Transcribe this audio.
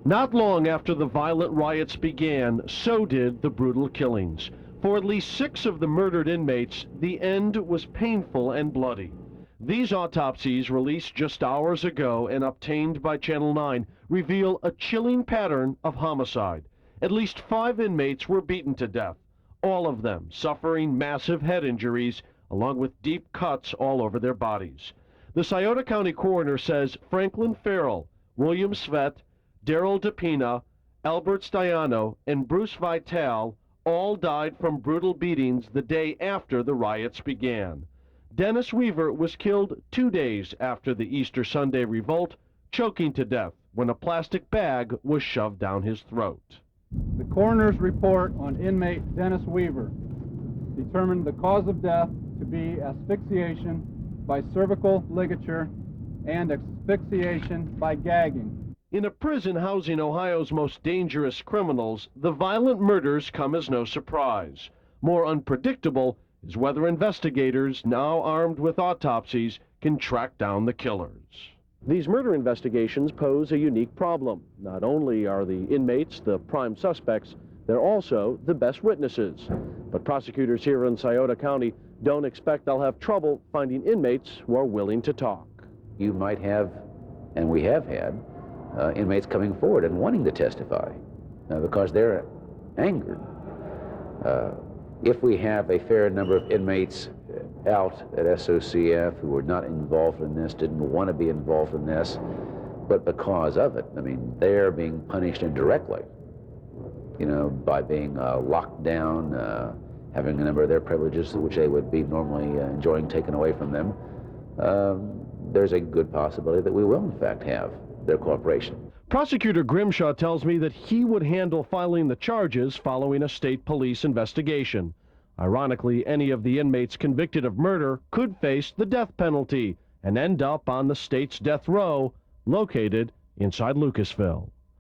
Not long after the violent riots began, so did the brutal killings. For at least 6 of the murdered inmates, the end was painful and bloody. These autopsies, released just hours ago and obtained by Channel 9, reveal a chilling pattern of homicide. At least 5 inmates were beaten to death, all of them suffering massive head injuries, along with deep cuts all over their bodies. The Scioto County coroner says Franklin Farrell, William Svet, Daryl DePina, Albert Stiano, and Bruce Vitale all died from brutal beatings the day after the riots began. Dennis Weaver was killed 2 days after the Easter Sunday revolt, choking to death when a plastic bag was shoved down his throat. The coroner's report on inmate Dennis Weaver determined the cause of death to be asphyxiation by cervical ligature and asphyxiation by gagging. In a prison housing Ohio's most dangerous criminals, the violent murders come as no surprise. More unpredictable is whether investigators, now armed with autopsies, can track down the killers. These murder investigations pose a unique problem. Not only are the inmates the prime suspects, they're also the best witnesses. But prosecutors here in Scioto County don't expect they'll have trouble finding inmates who are willing to talk. You might have, and we have had, inmates coming forward and wanting to testify because they're angered. If we have a fair number of inmates out at SOCF who were not involved in this, didn't want to be involved in this, but because of it, I mean, they're being punished indirectly, you know, by being locked down, having a number of their privileges which they would be normally enjoying taken away from them. There's a good possibility that we will, in fact, have their cooperation. Prosecutor Grimshaw tells me that he would handle filing the charges following a state police investigation. Ironically, any of the inmates convicted of murder could face the death penalty and end up on the state's death row, located inside Lucasville.